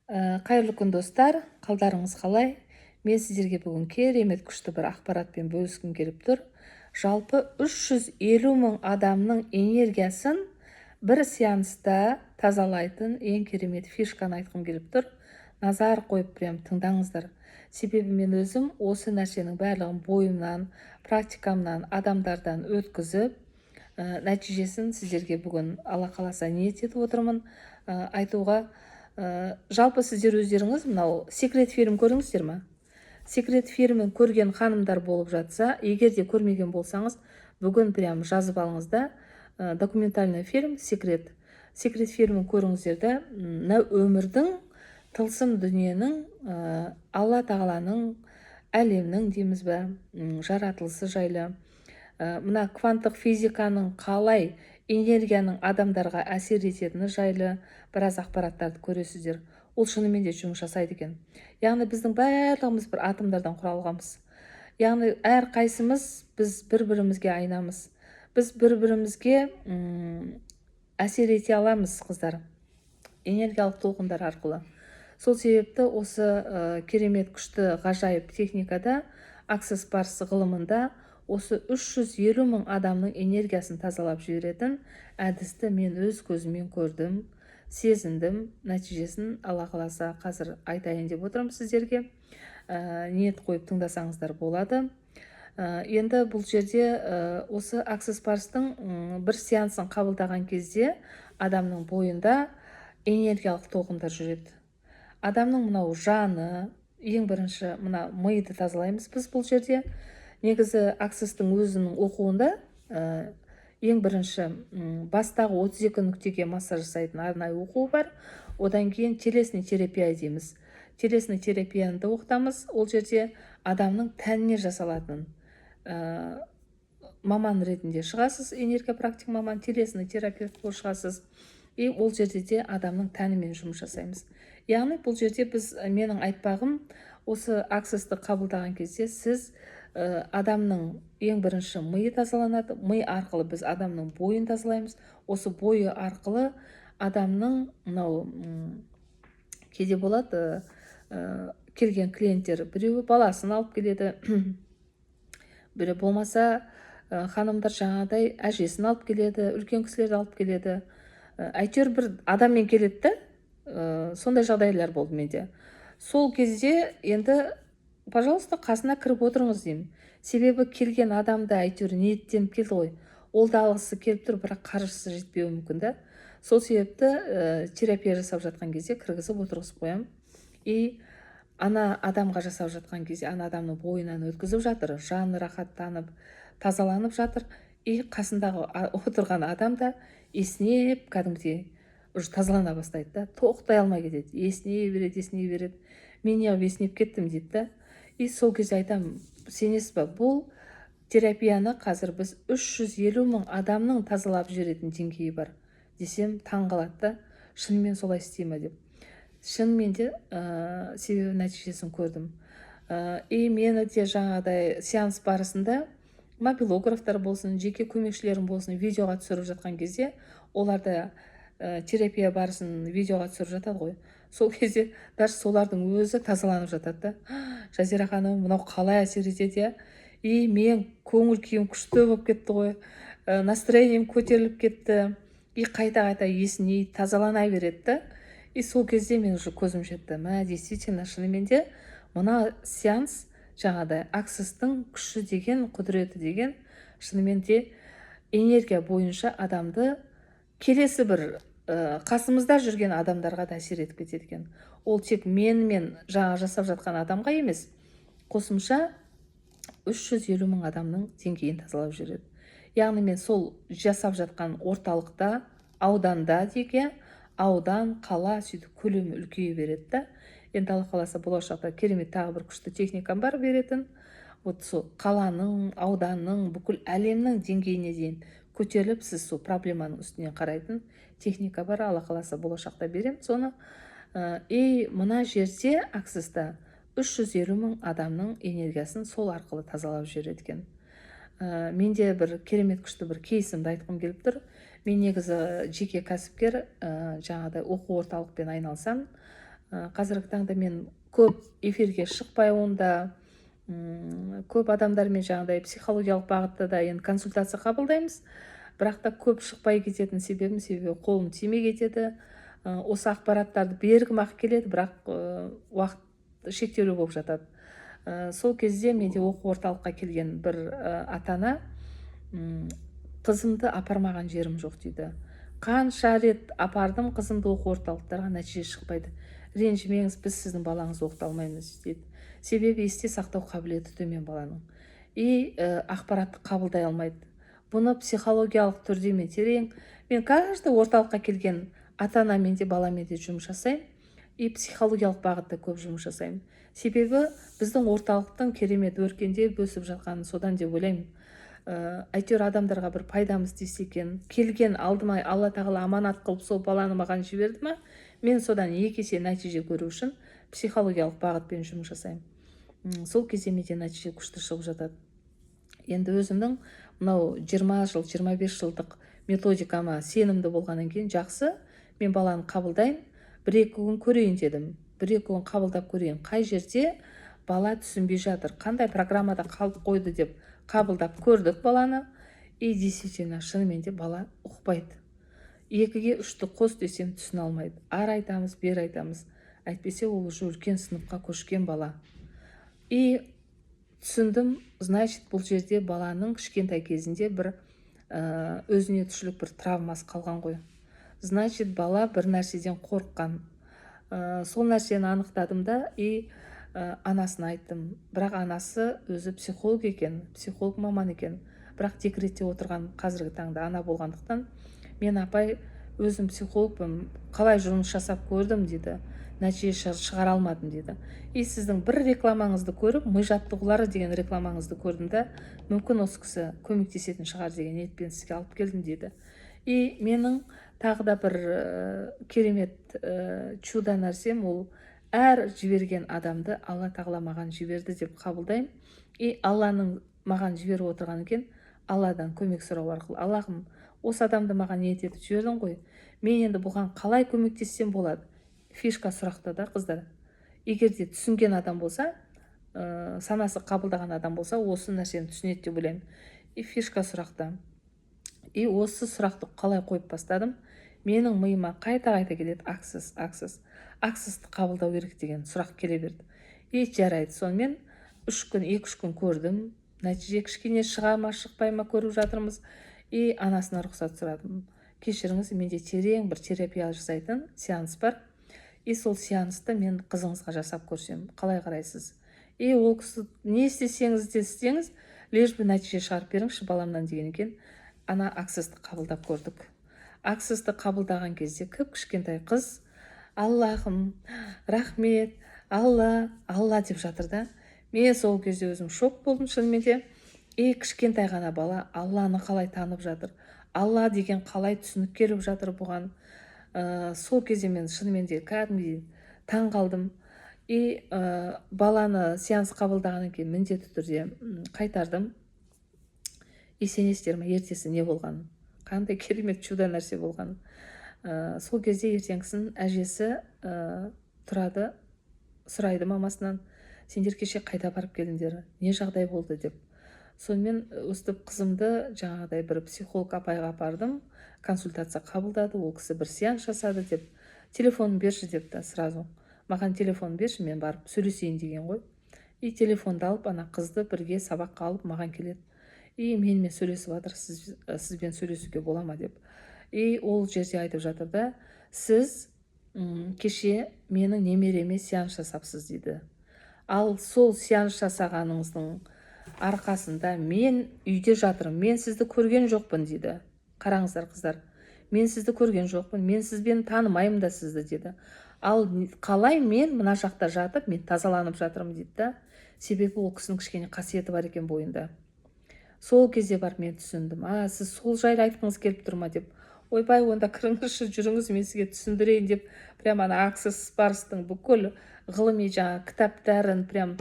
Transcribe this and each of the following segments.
Қайырлы күн достар, қалдарыңыз қалай? Мен сіздерге бүгін керемет күшті бір ақпаратпен бөліскім келіп тұр. Жалпы 350 мың адамның энергиясын бір сеанста тазалайтын ең керемет фишканы айтқым келіп тұр. Назар қойып прям тыңдаңыздар. Себебі мен өзім осы нәрсенің барлығын бойымнан, практикамнан, адамдардан өткізіп, нәтижесін сіздерге бүгін алла қаласа ниет етіп отырмын айтуға. Жалпы сіздер өздеріңіз мынау секрет фильм көрдіңіздер ма? Секрет фильмін көрген ханымдар болып жатса, егер де көрмеген болсаңыз, бүгін прям жазып алыңыз да, документальный фильм секрет фильмін көріңіздер да, өмірдің тылсым дүниенің, алла тағаланың, әлемнің дейміз бе, жаратылысы жайлы, мына кванттық физиканың қалай энергияның адамдарға әсер ететіні жайлы біраз ақпараттарды көресіздер. Ол шынымен де жұмыс жасайды екен. Яғни біздің барлығымыз бір атомдардан құралғанбыз. Яғни әр қайсымыз біз бір-бірімізге айнамыз. Біз бір-бірімізге әсер ете аламыз, қыздар, энергиялық толқындар арқылы. Сол себепті осы керемет күшті ғажайып техникада, Access Bars ғылымында осы 350 мың адамның энергиясын тазалап жіберетін әдісті мен өз көзіммен көрдім, сезіндім. Нәтижесін алла қаласа қазір айтайын деп отырмын сіздерге. Ниет қойып тыңдасаңыздар болады. Енді бұл жерде осы Access Bars'тың бір сеансын қабылдаған кезде адамның бойында энергиялық толқындар жүреді. Адамның мынау жаны, ең бірінші мына миды тазалаймыз біз бұл жерде. Негізі Access'тың өзінің оқуында ең бірінші бастағы 32 нүктеге массаж жасайтын арнайы оқу бар. Одан кейін телесный терапия дейміз. Телесный терапияны да оқытамыз. Ол жерде адамның тәніне жасалатын маман ретінде шығасыз, энергия практик маман, телесный терапевт болып шығасыз. И ол жерде де адамның тәнімен жұмыс жасаймыз. Яғни бұл жерде менің айтпағым, осы Access'ты қабылдаған кезде сіз адамның ең бірінші миы тазаланады. Ми арқылы біз адамның бойын тазалаймыз. Осы бойы арқылы адамның мынау кейде болады, келген клиенттер біреуі баласын алып келеді, бірі болмаса ханымдар жаңағыдай әжесін алып келеді, үлкен кісілерді алып келеді. Әйтеуір бір адаммен келеді да, сондай жағдайлар болды менде. Сол кезде енді пожалуйста, қасына кіріп отырыңыз деймін. Себебі келген адамды әйтеуір ниеттеніп келді ғой. Ол да алғысы келіп тұр, бірақ қаржысы жетпеуі мүмкін да. Сол себепті терапия жасап жатқан кезде кіргізіп отырғызып қоямын. И ана адамға жасап жатқан кезде ана адамның бойынан өткізіп жатыр, жаны рахаттанып, тазаланып жатыр. И қасындағы отырған адам да еснеп, кәдімгідей уже тазалана бастайды да, тоқтай алмай кетеді. Есней береді. Мен неғып еснеп кеттім дейді да. И сол кезде айтамын, сенесіз ба, бұл терапияны қазір біз 350 мың адамның тазалап жіберетін деңгейі бар десем таң қалады да, шынымен солай істей ме деп. Шынымен де себебі нәтижесін көрдім. И мені де жаңағыдай сеанс барысында мобилографтар болсын, жеке көмекшілерім болсын, видеоға түсіріп жатқан кезде, оларда терапия барысын видеоға түсіріп жатады ғой. Сол кезде даже солардың өзі тазаланып жатады да. Жазира ханым, мынау қалай әсер етеді? И мен көңіл күйім күшті болып кетті ғой. Настроением көтеріліп кетті. И қайта есіне тазалана береді да. И сол кезде мен уже көзім жетті. Действительно, шынымен де мына сеанс жаңағыдай Access'тың күші деген, құдіреті деген, шынымен де энергия бойынша адамды келесі бір қасымызда жүрген адамдарға да әсер етіп кетеді екен. Ол тек мен жаңа жасап жатқан адамға емес, қосымша 350 мың адамның деңгейін тазалап жүреді. Яғни мен сол жасап жатқан орталықта, ауданда деге, аудан, қала сөйтіп көлемі үлкейе береді да. Енді алла қаласа болашақта керемет тағы бір күшті техникам бар беретін. Вот сол қаланың, ауданның, бүкіл әлемнің деңгейіне дейін көтеріліп, сіз сол проблеманың үстінен қарайтын техника бар, алла қаласа болашақта берем соны. И мына жерде Access'та 350 мың адамның энергиясын сол арқылы тазалап жібереді екен. Менде бір керемет күшті бір кейсімді айтқым келіп тұр. Мен негізі жеке кәсіпкер, жаңағыдай оқу орталықпен айналсам, қазіргі таңда мен көп эфирге шықпай онда көп адамдармен жаңағыдай психологиялық бағытта да енді консультация қабылдаймыз. Бірақ та көп шықпай кететін себебі қолым тимей кетеді. Осы ақпараттарды бергім ақ келеді, бірақ уақыт шектеулі болып жатады. Сол кезде менде оқу орталыққа келген бір ата-ана қызымды апармаған жерім жоқ дейді. Қанша рет апардым қызымды оқу орталықтарға, нәтиже шықпайды. Ренжімеңіз, біз сіздің балаңызды оқыта алмаймыз дейді. Себебі есте сақтау қабілеті төмен баланың. Ақпаратты қабылдай алмайды. Бұны психологиялық түрде мен каждый орталыққа келген ата-анамен де баламен де жұмыс жасаймын. Психологиялық бағытта көп жұмыс жасаймын. Себебі біздің орталықтың керемет өркендеп өсіп жатқанын содан деп ойлаймын. Әйтеуір адамдарға бір пайдамыз тисе екен. Келген алдыма Алла тағала аманат қылып сол баланы маған жіберді ма, мен содан 2 есе нәтиже көру үшін психологиялық бағытпен жұмыс жасаймын. Сол кезде менде нәтиже күшті шығып жатады. Енді өзімнің мынау 20 жыл, 25 жылдық методикама сенімді болғаннан кейін жақсы, мен баланы қабылдайын, 1-2 күн көрейін дедім. 1-2 күн қабылдап көрейін, қай жерде бала түсінбей жатыр, қандай программада қалып қойды деп қабылдап көрдік баланы. Действительно, шынымен де бала ұқпайды. 2-ге 3-ті қос десем түсіне алмайды. Ар айтамыз, бер айтамыз. Әйтпесе ол уже үлкен сыныпқа көшкен бала. Түсіндім, значит, бұл жерде баланың кішкентай кезінде бір өзіне түшілік бір травмасы қалған ғой. Значит, бала бір нәрседен қорыққан. Сол нәрсені анықтадым да, анасына айттым. Бірақ анасы өзі психолог екен, психолог маман екен. Бірақ декретте отырған қазіргі таңда ана болғандықтан, мен апай өзім психологпын, қалай жұмыс жасап көрдім дейді, нәтиже шығара алмадым дейді. Сіздің бір рекламаңызды көріп, ми жаттығулары деген рекламаңызды көрдім да, мүмкін осы кісі көмектесетін шығар деген ниетпен сізге алып келдім дейді. Менің тағы да бір керемет чудо нәрсем, ол әр жіберген адамды Алла тағала маған жіберді деп қабылдаймын. Алланың маған жіберіп отырған екен, Алладан көмек сұрау арқылы. Аллахым, осы адамды маған ниет етіп жібердің ғой, мен енді бұған қалай көмектессем болады? Фишка сұрақта да, қыздар. Егер де түсінген адам болса, санасы қабылдаған адам болса, осы нәрсені түсінеді деп ойлаймын. Фишка сұрақта. Осы сұрақты қалай қойып бастадым? Менің миыма қайта-қайта келеді, аксесті қабылдау керек деген сұрақ келе берді. Жарайды, сонымен 2-3 күн көрдім. Нәтиже кішкене шыға ма, шықпай ма көріп жатырмыз. Анасына рұқсат сұрадым. Кешіріңіз, менде терең бір терапия жасайтын сеанс бар. Сол сеансты мен қызыңызға жасап көрсем, қалай қарайсыз? Ол кісі не істесеңіз де істеңіз, лишь бы нәтиже шығарып беріңізші баламнан деген екен. Ана аксесті қабылдап көрдік. Аксесті қабылдаған кезде кішкентай қыз, Аллахым, рахмет, Алла деп жатыр да. Мен сол кезде өзім шок болдым шынымен де. Кішкентай ғана бала Алланы қалай танып жатыр, Алла деген қалай түсініп келіп жатыр бұған. Сол кезде мен шынымен де кәдімгідей таң қалдым. Баланы сеанс қабылдағаннан кейін міндетті түрде қайтардым. Есенесіздер ме, ертесі не болған? Қандай керемет чудо нәрсе болған. Сол кезде ертеңгісін әжесі тұрады, сұрайды мамасынан, сендер кеше қайда барып келдіңдер, не жағдай болды деп. Сонымен өстіп қызымды жаңағыдай бір психолог апайға апардым, консультация қабылдады, ол кісі бір сеанс жасады деп, телефонын берші деп та сразу. Маған телефон берші, мен барып сөйлесейін деген ғой. Телефонды алып, ана қызды бірге сабаққа алып маған келеді. Менімен сөйлесіп жатыр, сізбен сөйлесуге бола ма деп. Ол жерде айтып жатыр да, сіз кеше менің немереме сеанс жасапсыз дейді. Ал сол сеанс жасағаныңыздың арқасында мен үйде жатырмын, мен сізді көрген жоқпын дейді. Қараңыздар қыздар, мен сізді көрген жоқпын, мен сізбен танымаймын да сізді дейді. Ал қалай мен мына жақта жатып, мен тазаланып жатырмын дейді да. Себебі ол кісінің кішкене қасиеті бар екен бойында. Сол кезде бар мен түсіндім. Сіз сол жайлы айтқыңыз келіп тұр ма деп. Ойбай, онда кіріңізші, жүріңіз, мен сізге түсіндірейін деп, прям ана Аксес Барстың бүкіл ғылыми жаңа кітаптарын прям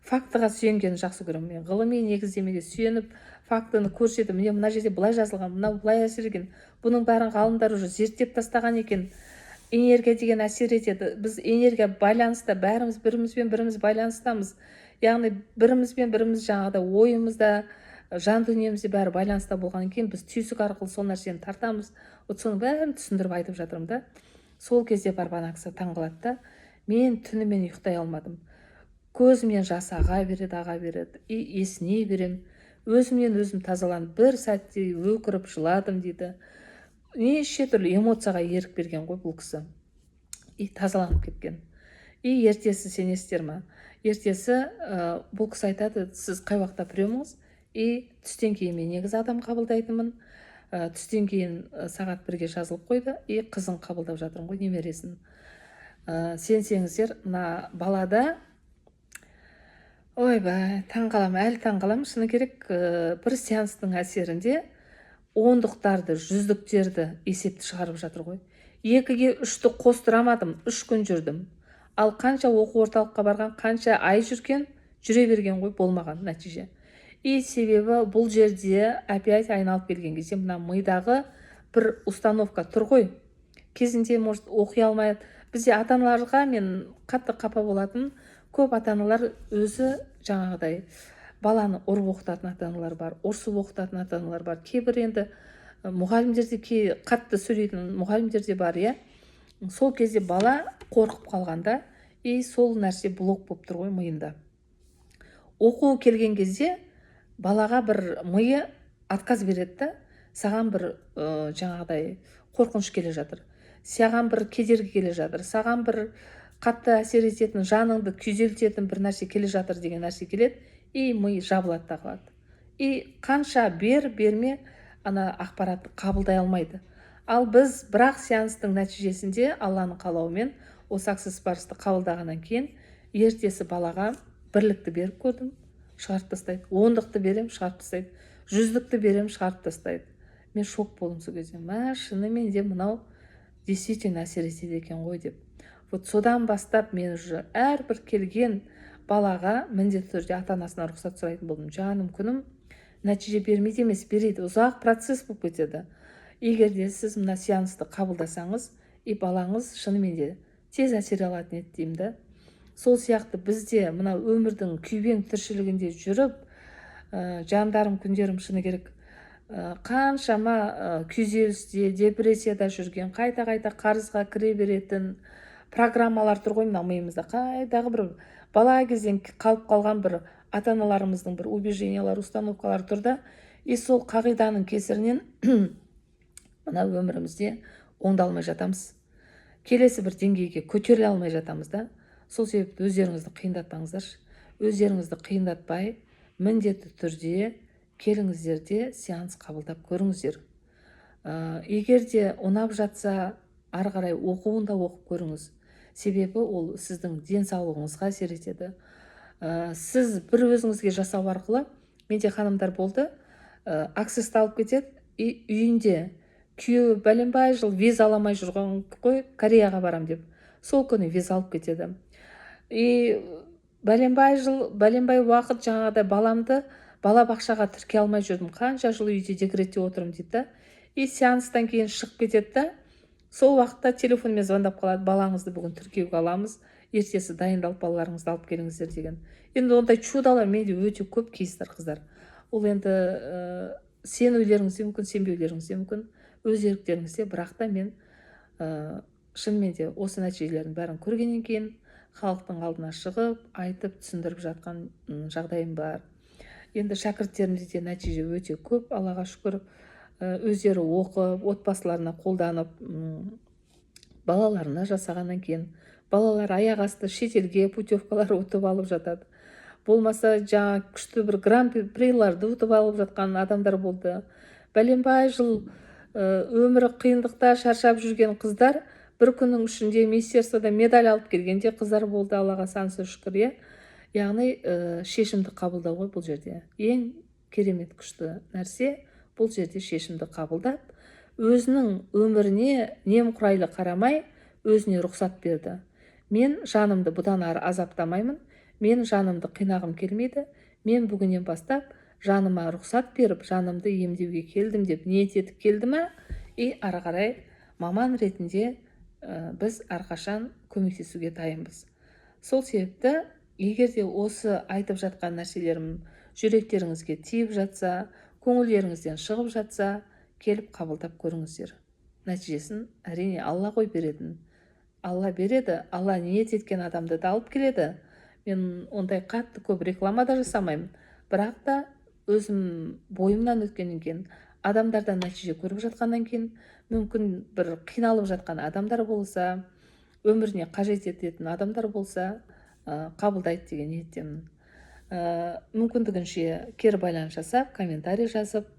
фактыға сүйенгенін жақсы көремін. Мен ғылыми негіздемеге сүйеніп, фактыны көрсетіп, міне мына жерде былай жазылған, мынау былай әсерген. Бұның бәрін ғалымдар уже зерттеп тастаған екен. энергия деген әсер етеді. Біз энергия байланыста, бәріміз бірімізбен біріміз байланыстамыз. Яғни бірімізбен біріміз жаңағыда ойымызда, жан дүниемізде бәрі байланыста болғаннан кейін біз түйсік арқылы сол нәрсені тартамыз. Вот соның бәрін түсіндіріп айтып жатырмын да. Сол кезде барып ана кісі таңғалады да, мен түнімен ұйықтай алмадым. Көзімнен жас аға береді, есіне берем. Өзімнен өзім тазаланып, бір сәтте өкіріп жыладым дейді. Неше түрлі эмоцияға ерік берген ғой бұл кісі. Тазаланып кеткен. Ертесі сенесіздер ма? Ертесі бұл кісі айтады, сіз қай уақытта преміңіз? Түстен кейін мен негізі адам қабылдайтынмын. Түстен кейін сағат 1-ге жазылып қойды. Қызын қабылдап жатырмын ғой, немересін. Сенсеңіздер, мына балада, ойбай, әлі таңғалам, шыны керек, бір сеанстың әсерінде ондықтарды, жүздіктерді есепті шығарып жатыр ғой. 2-ге 3-ті қостырамадым, 3 күн жүрдім. Ал қанша оқу орталыққа барған, қанша ай жүрген, жүре берген ғой, болмаған нәтиже. Себебі бұл жерде опять айналып келген кезде мына мидағы бір установка тұр ғой. Кезінде может оқи алмайды. Бізде ата-аналарға мен қатты қапа болатын, көп ата-аналар өзі жаңағыдай баланы ұрып оқытатын ата-аналар бар, ұрсып оқытатын ата-аналар бар. Кейбір енді мұғалімдерде қатты сөйлейтін мұғалімдерде бар, сол кезде бала қорқып қалғанда, сол нәрсе блок болып тұр ғой миында. Оқу келген кезде балаға бір миы отказ береді да, саған бір жаңағыдай қорқыныш келе жатыр, саған бір кедергі келе жатыр, саған бір қатты әсер ететін, жаныңды күйзелтетін бір нәрсе келе жатыр деген нәрсе келеді, ми жабылады да қалады. Қанша берме, ана ақпаратты қабылдай алмайды. Ал біз бірақ сеанстың нәтижесінде Алланың қалауымен осы Access Bars-ты қабылдағаннан кейін ертесі балаға бірлікті беріп көрдім, шығарып тастайды. 10-ды берем, шығарып тастайды. 100-ді берем, шығарып тастайды. Мен шок болдым сол кезде. Шынымен де мынау действительно әсер етеді екен ғой деп. Вот содан бастап мен уже әрбір келген балаға міндетті түрде ата-анасына рұқсат сұрайтын болдым. Жаным, күнім, нәтиже бермейді емес, береді. Ұзақ процесс болып кетеді. Егер де сіз мына сеансты қабылдасаңыз, балаңыз шынымен де тез әсер алатын еді деймін да. Сол сияқты бізде мына өмірдің күйбең тіршілігінде жүріп, жандарым, күндерім шыны керек, қаншама күйзелісте, депрессияда жүрген, қайта-қайта қарызға кіре беретін программалар тұр ғой мына миымызда. Қайдағы бір бала кезден қалып қалған бір ата-аналарымыздың бір убеждениялар, установкалар тұр да, сол қағиданың кесірінен мына өмірімізде оңдалмай жатамыз. Келесі бір деңгейге көтеріле алмай жатамыз да. Сол себепті өздеріңізді қиындатпаңыздаршы. Өздеріңізді қиындатпай, міндетті түрде келіңіздер де сеанс қабылдап көріңіздер. Егер де ұнап жатса, ары қарай оқуын да оқып көріңіз. Себебі ол сіздің денсаулығыңызға әсер етеді. Сіз бір өзіңізге жасау арқылы, менде ханымдар болды, Access-ті алып кетеді, үйінде күйеуі бәленбай жыл виза аламай жүрген қой, Кореяға барам деп. Сол күні виза алып кетеді. Бәленбай жыл, бәленбай уақыт жаңағыдай баламды балабақшаға тіркей алмай жүрдім. Қанша жыл үйде декретте отырым дейді. Сеанстан кейін шығып кетеді да, сол уақытта телефонмен звондап қалады, балаңызды бүгін тіркеуге аламыз, ертесі дайындалып балаларыңызды алып келіңіздер деген. Енді ондай чудалар менде өте көп кейстер қыздар. Ол енді сенулеріңіз де мүмкін, сенбеулеріңіз де мүмкін, өз еріктеріңізде, бірақ та мен шынымен де осы нәтижелердің бәрін көргеннен кейін халықтың алдына шығып, айтып, түсіндіріп жатқан жағдайым бар. Енді шәкірттерімде де нәтиже өте көп, Аллаға шүкір, өздері оқып, отбасыларына қолданып, балаларына жасағаннан кейін, балалар аяқ асты шетелге путевкалар ұтып алып жатады. Болмаса жаңа күшті бір гран-приларды ұтып алып жатқан адамдар болды. Бәленбай жыл өмірі қиындықта шаршап жүрген қыздар бір күннің ішінде министерствода медаль алып келгенде қыздар болды, Аллаға сансыз шүкір. Яғни шешімді қабылдау ғой бұл жерде. Ең керемет күшті нәрсе бұл жерде шешімді қабылдап, өзінің өміріне немқұрайлы қарамай, өзіне рұқсат берді. Мен жанымды бұдан ары азаптамаймын, мен жанымды қинағым келмейді, мен бүгіннен бастап жаныма рұқсат беріп, жанымды емдеуге келдім деп ниет етіп келді ма, ары қарай маман ретінде біз әрқашан көмектесуге дайынбыз. Сол себепті егер де осы айтып жатқан нәрселерім жүректеріңізге тиіп жатса, көңілдеріңізден шығып жатса, келіп қабылдап көріңіздер. Нәтижесін әрине Алла ғой беретін. Алла береді, Алла ниет еткен адамды да алып келеді. Мен ондай қатты көп реклама да жасамаймын, бірақ та өзім бойымнан өткеннен кейін, адамдардан нәтиже көріп жатқаннан кейін, мүмкін бір қиналып жатқан адамдар болса, өміріне қажет ететін адамдар болса, қабылдайды деген ниеттемін. Мүмкіндігінше кері байланыс жасап, комментарий жазып,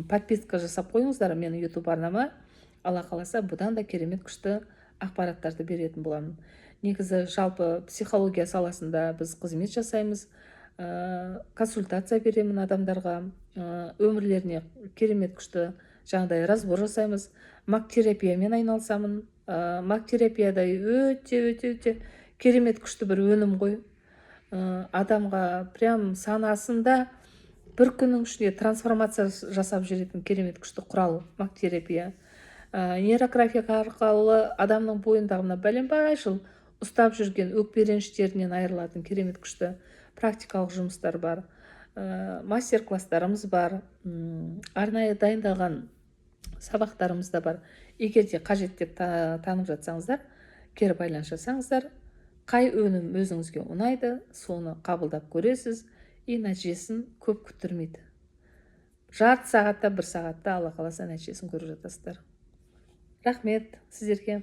подписка жасап қойыңыздар менің YouTube арнама. Алла қаласа, бұдан да керемет күшті ақпараттарды беретін боламын. Негізі жалпы психология саласында біз қызмет жасаймыз, консультация беремін адамдарға, өмірлеріне керемет күшті жаңағыдай разбор жасаймыз. Маг-терапиямен айналысамын. Маг-терапияда өте керемет күшті бір өнім ғой. Адамға прям санасында бір күннің ішінде трансформация жасап жүретін керемет күшті құрал маг-терапия. Нейрография арқылы адамның бойындағы мына бәленбай жыл ұстап жүрген өкпе реніштерінен айырылатын керемет күшті практикалық жұмыстар бар. Мастер-класстарымыз бар, арнайы дайындалған сабақтарымыз да бар. Егер де қажет деп танып жатсаңыздар, кері байланыс жасаңыздар, қай өнім өзіңізге ұнайды, соны қабылдап көресіз, нәтижесін көп күттірмейді. Жарты сағатта, бір сағатта Алла қаласа нәтижесін көріп жатасыздар. Рахмет сіздерге.